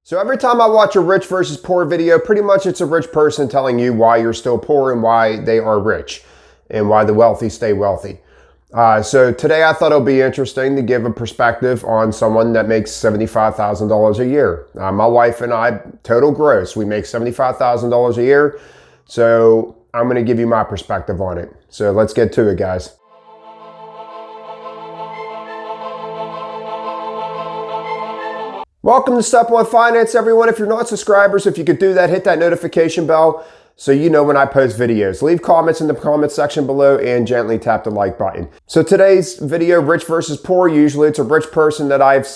So every time I watch a rich versus poor video, pretty much it's a rich person telling you why you're still poor and why they are rich and why the wealthy stay wealthy. So today I thought it would be interesting to give a perspective on someone that makes $75,000 a year. My wife and I, total gross, we make $75,000 a year. So I'm going to give you my perspective on it. So let's get to it, guys. Welcome to Step 1 Finance, everyone. If you're not subscribers, if you could do that, hit that notification bell so you know when I post videos. Leave comments in the comment section below and gently tap the like button. So today's video, rich versus poor, usually it's a rich person that I've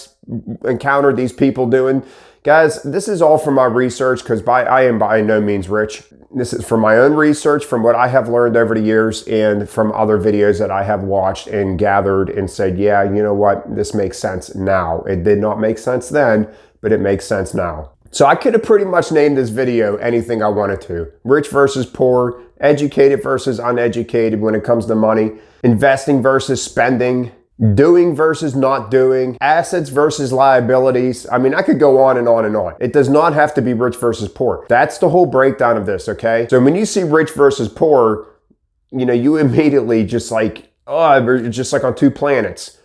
encountered these people doing. Guys, this is all from my research because I am by no means rich. This is from my own research, from what I have learned over the years and from other videos that I have watched and gathered and said, yeah, you know what, this makes sense now. It did not make sense then, but it makes sense now. So I could have pretty much named this video anything I wanted to. Rich versus poor, educated versus uneducated when it comes to money, investing versus spending, doing versus not doing, assets versus liabilities. I mean, I could go on and on and on. It does not have to be rich versus poor. That's the whole breakdown of this, okay? So when you see rich versus poor, you know, you immediately just like, oh, it's just like on two planets.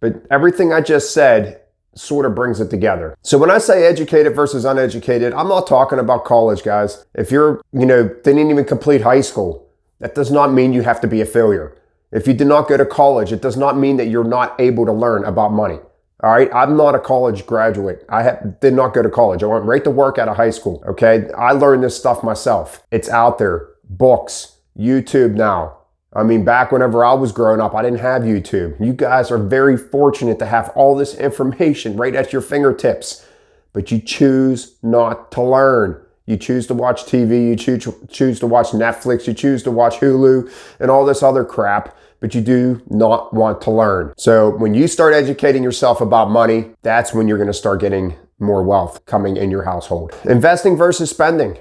But everything I just said sort of brings it together. So when I say educated versus uneducated, I'm not talking about college, guys. If you're, didn't even complete high school, that does not mean you have to be a failure. If you did not go to college, it does not mean that you're not able to learn about money. All right, I'm not a college graduate. Did not go to college. I went right to work out of high school, okay? I learned this stuff myself. It's out there. Books, YouTube now. I mean, back whenever I was growing up, I didn't have YouTube. You guys are very fortunate to have all this information right at your fingertips, but you choose not to learn. You choose to watch TV, you choose to watch Netflix, you choose to watch Hulu and all this other crap, but you do not want to learn. So when you start educating yourself about money, that's when you're going to start getting more wealth coming in your household. Investing versus spending.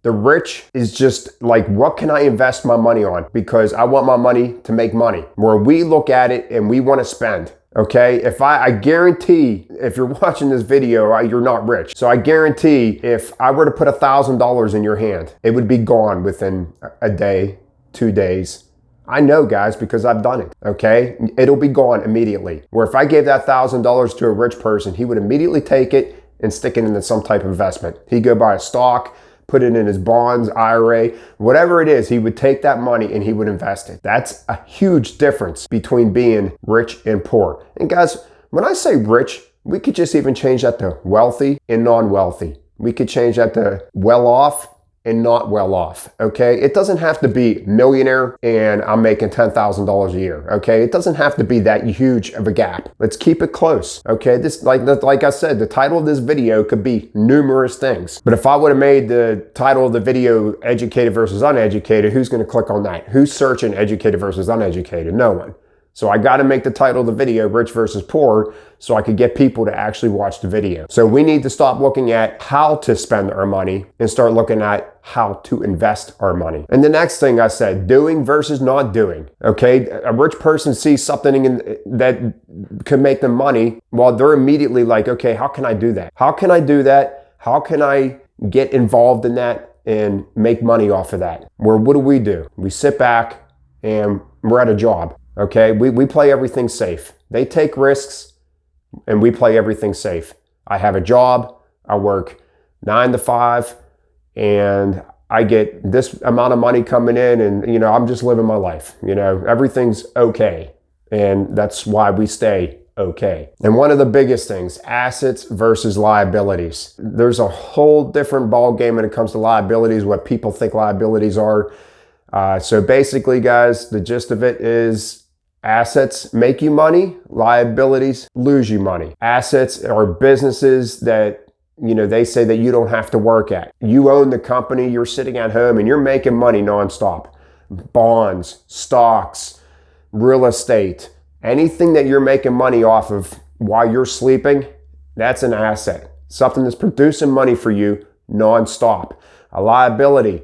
The rich is just like, what can I invest my money on? Because I want my money to make money. Where we look at it and we want to spend. Okay, if I guarantee, if you're watching this video, you're not rich. So I guarantee if I were to put $1,000 in your hand, it would be gone within a day, 2 days. I know, guys, because I've done it, okay? It'll be gone immediately. Where if I gave that $1,000 to a rich person, he would immediately take it and stick it into some type of investment. He'd go buy a stock, put it in his bonds, IRA, whatever it is, he would take that money and he would invest it. That's a huge difference between being rich and poor. And guys, when I say rich, we could just even change that to wealthy and non-wealthy. We could change that to well off and not well off, okay? It doesn't have to be millionaire and I'm making $10,000 a year, okay? It doesn't have to be that huge of a gap. Let's keep it close, okay? This, like I said, the title of this video could be numerous things. But if I would have made the title of the video educated versus uneducated, who's gonna click on that? Who's searching educated versus uneducated? No one. So I got to make the title of the video rich versus poor so I could get people to actually watch the video. So we need to stop looking at how to spend our money and start looking at how to invest our money. And the next thing I said, doing versus not doing. Okay, a rich person sees something that could make them money. Well, they're immediately like, okay, how can I do that? How can I do that? How can I get involved in that and make money off of that? Where what do? We sit back and we're at a job. Okay, we play everything safe. They take risks and we play everything safe. I have a job, I work 9 to 5 and I get this amount of money coming in and, I'm just living my life. Everything's okay. And that's why we stay okay. And one of the biggest things, assets versus liabilities. There's a whole different ball game when it comes to liabilities, what people think liabilities are. So basically, guys, the gist of it is assets make you money, liabilities lose you money. Assets are businesses that, they say that you don't have to work at. You own the company, you're sitting at home and you're making money nonstop. Bonds, stocks, real estate, anything that you're making money off of while you're sleeping, that's an asset. Something that's producing money for you nonstop. A liability,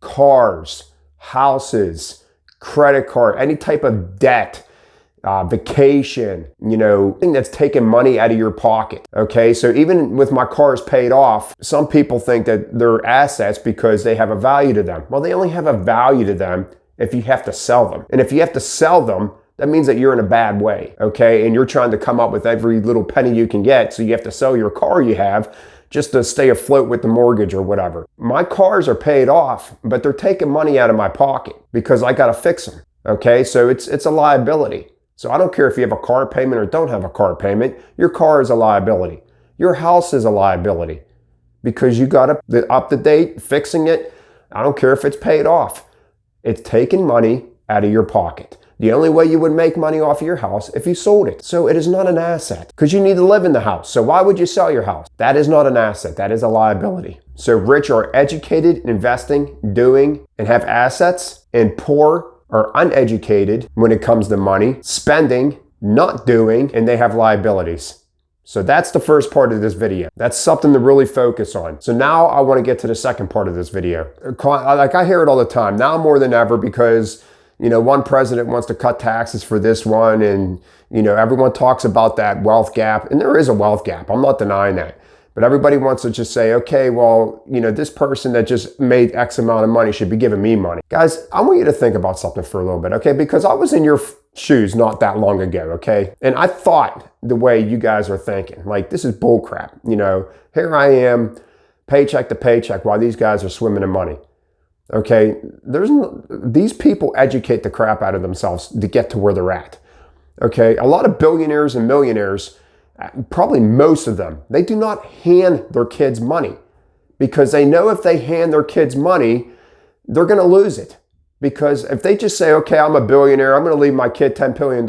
cars, houses, credit card, any type of debt vacation, thing that's taking money out of your pocket. Okay, so even with my cars paid off, some people think that they're assets because they have a value to them. Well, they only have a value to them if you have to sell them. And if you have to sell them, that means that you're in a bad way, okay? And you're trying to come up with every little penny you can get, so you have to sell your car you have just to stay afloat with the mortgage or whatever. My cars are paid off, but they're taking money out of my pocket because I gotta fix them, okay? So it's a liability. So I don't care if you have a car payment or don't have a car payment, your car is a liability. Your house is a liability because you got up to date fixing it. I don't care if it's paid off. It's taking money out of your pocket. The only way you would make money off of your house if you sold it. So it is not an asset because you need to live in the house. So why would you sell your house? That is not an asset. That is a liability. So rich are educated, investing, doing, and have assets, and poor are uneducated when it comes to money, spending, not doing, and they have liabilities. So that's the first part of this video. That's something to really focus on. So now I want to get to the second part of this video. Like I hear it all the time, now more than ever, because one president wants to cut taxes for this one, and everyone talks about that wealth gap, and there is a wealth gap. I'm not denying that. But everybody wants to just say, okay, well, this person that just made X amount of money should be giving me money. Guys, I want you to think about something for a little bit, okay? Because I was in your shoes not that long ago, okay? And I thought the way you guys are thinking, like, this is bullcrap. Here I am, paycheck to paycheck, while these guys are swimming in money. Okay, these people educate the crap out of themselves to get to where they're at. Okay, a lot of billionaires and millionaires, probably most of them, they do not hand their kids money because they know if they hand their kids money, they're going to lose it. Because if they just say, okay, I'm a billionaire, I'm going to leave my kid $10 billion,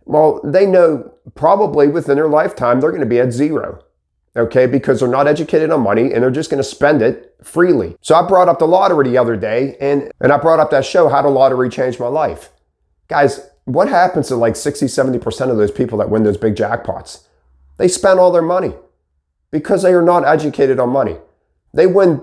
well, they know probably within their lifetime, they're going to be at zero. Okay, because they're not educated on money and they're just going to spend it freely. So I brought up the lottery the other day, and I brought up that show, How the Lottery Changed My Life. Guys, what happens to like 60-70% of those people that win those big jackpots? They spend all their money because they are not educated on money. They win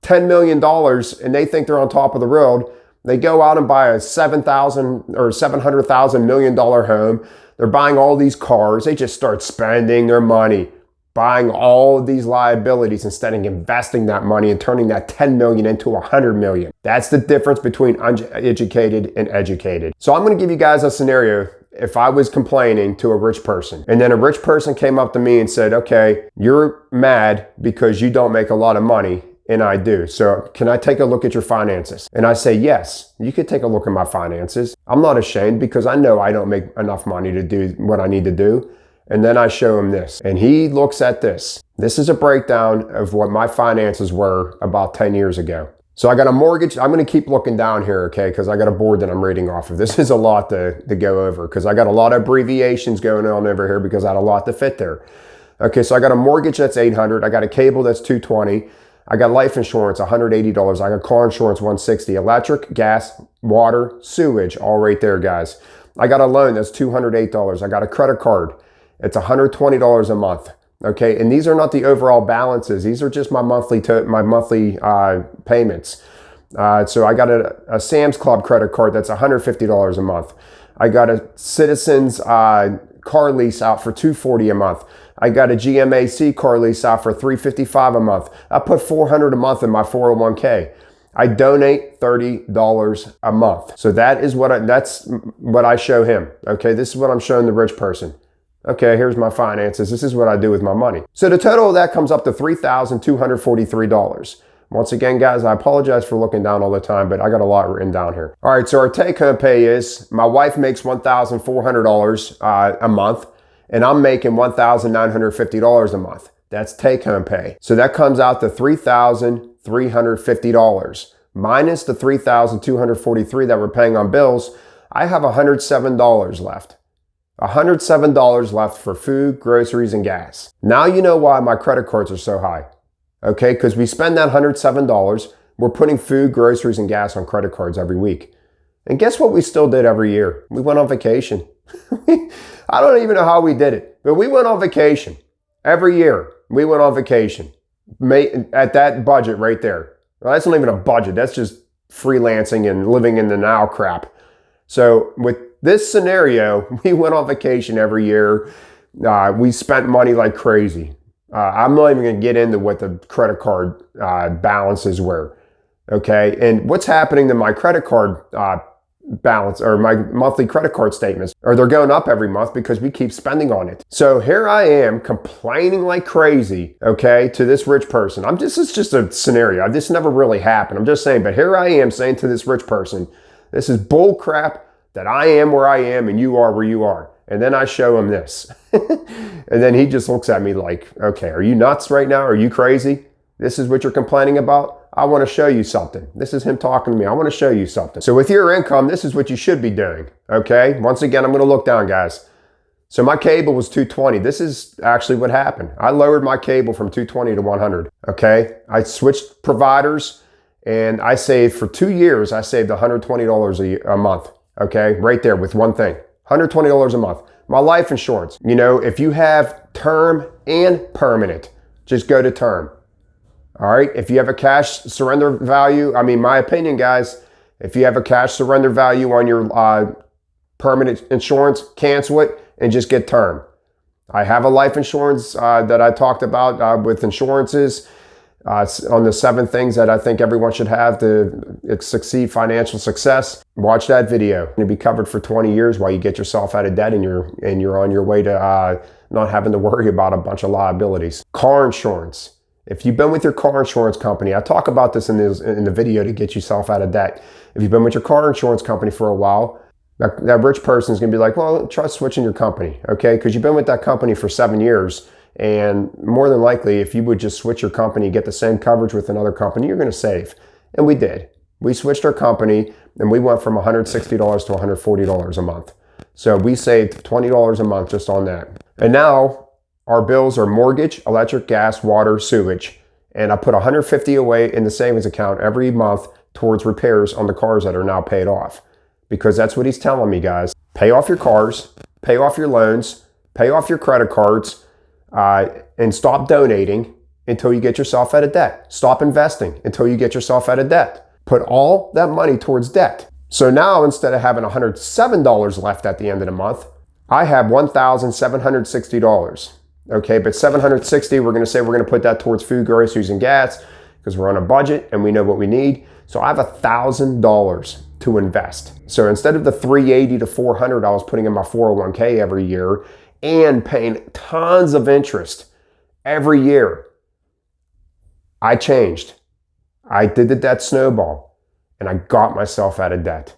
$10 million and they think they're on top of the world. They go out and buy a $7,000 or $700,000 million home. They're buying all these cars. They just start spending their money, buying all of these liabilities instead of investing that money and turning that 10 million into 100 million. That's the difference between uneducated and educated. So I'm going to give you guys a scenario. If I was complaining to a rich person, and then a rich person came up to me and said, okay, you're mad because you don't make a lot of money, and I do. So can I take a look at your finances? And I say, yes, you could take a look at my finances. I'm not ashamed because I know I don't make enough money to do what I need to do. And then I show him this, and he looks at this. This is a breakdown of what my finances were about 10 years ago. So I got a mortgage. I'm going to keep looking down here, okay, because I got a board that I'm reading off of. This is a lot to go over because I got a lot of abbreviations going on over here because I had a lot to fit there. Okay, so I got a mortgage that's $800. I got a cable that's $220. I got life insurance, $180. I got car insurance, $160. Electric, gas, water, sewage, all right there, guys. I got a loan that's $208. I got a credit card. It's $120 a month. Okay, and these are not the overall balances. These are just my monthly payments. So I got a Sam's Club credit card that's $150 a month. I got a Citizens car lease out for $240 a month. I got a GMAC car lease out for $355 a month. I put $400 a month in my 401k. I donate $30 a month. So that's what I show him. Okay, this is what I'm showing the rich person. Okay, here's my finances. This is what I do with my money. So the total of that comes up to $3,243. Once again, guys, I apologize for looking down all the time, but I got a lot written down here. All right, so our take-home pay is, my wife makes $1,400 a month, and I'm making $1,950 a month. That's take-home pay. So that comes out to $3,350. Minus the $3,243 that we're paying on bills, I have $107 left. $107 left for food, groceries, and gas. Now you know why my credit cards are so high. Okay, because we spend that $107, we're putting food, groceries, and gas on credit cards every week. And guess what we still did every year? We went on vacation. I don't even know how we did it, but we went on vacation. Every year, we went on vacation. At that budget right there. Well, that's not even a budget. That's just freelancing and living in the now crap. So with this scenario, we went on vacation every year. We spent money like crazy. I'm not even going to get into what the credit card balances were. Okay. And what's happening to my credit card balance or my monthly credit card statements, or they're going up every month because we keep spending on it. So here I am complaining like crazy, okay, to this rich person. This is just a scenario. This never really happened. I'm just saying, but here I am saying to this rich person, this is bull crap that I am where I am and you are where you are. And then I show him this. And then he just looks at me like, okay, are you nuts right now? Are you crazy? This is what you're complaining about? I want to show you something. This is him talking to me. I want to show you something. So with your income, this is what you should be doing. Okay. Once again, I'm going to look down, guys. So my cable was 220. This is actually what happened. I lowered my cable from 220 to 100. Okay. I switched providers and I saved for 2 years. I saved $120 a month. Okay. Right there with one thing, $120 a month. My life insurance, you know, if you have term and permanent, just go to term. All right. If you have a cash surrender value, I mean, my opinion, guys, if you have a cash surrender value on your permanent insurance, cancel it and just get term. I have a life insurance that I talked about with insurances on the 7 things that I think everyone should have to succeed financial success. Watch that video. You'll be covered for 20 years while you get yourself out of debt and you're on your way to not having to worry about a bunch of liabilities. Car insurance. If you've been with your car insurance company, I talk about this in the video to get yourself out of debt. If you've been with your car insurance company for a while, that rich person is going to be like, well, try switching your company, okay? Because you've been with that company for 7 years, and more than likely, if you would just switch your company, get the same coverage with another company, you're going to save. And we did. We switched our company, and we went from $160 to $140 a month. So we saved $20 a month just on that. And now, our bills are mortgage, electric, gas, water, sewage. And I put $150 away in the savings account every month towards repairs on the cars that are now paid off. Because that's what he's telling me, guys. Pay off your cars, pay off your loans, pay off your credit cards, and stop donating until you get yourself out of debt. Stop investing until you get yourself out of debt. Put all that money towards debt. So now instead of having $107 left at the end of the month, I have $1,760. Okay, but $760, we're going to say we're going to put that towards food, groceries, and gas because we're on a budget and we know what we need. So I have $1,000 to invest. So instead of the $380 to $400 I was putting in my 401k every year and paying tons of interest every year, I changed. I did the debt snowball and I got myself out of debt.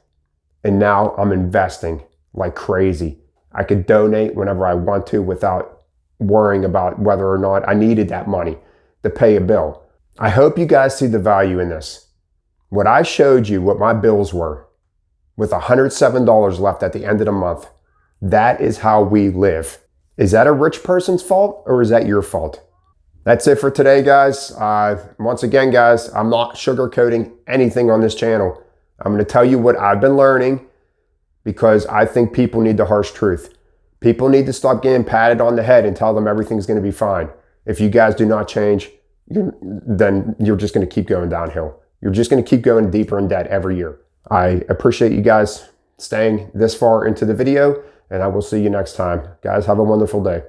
And now I'm investing like crazy. I could donate whenever I want to without worrying about whether or not I needed that money to pay a bill. I hope you guys see the value in this. What I showed you, what my bills were, with $107 left at the end of the month, that is how we live. Is that a rich person's fault or is that your fault? That's it for today, guys. Once again, guys, I'm not sugarcoating anything on this channel. I'm going to tell you what I've been learning because I think people need the harsh truth. People need to stop getting patted on the head and tell them everything's going to be fine. If you guys do not change, then you're just going to keep going downhill. You're just going to keep going deeper in debt every year. I appreciate you guys staying this far into the video, and I will see you next time. Guys, have a wonderful day.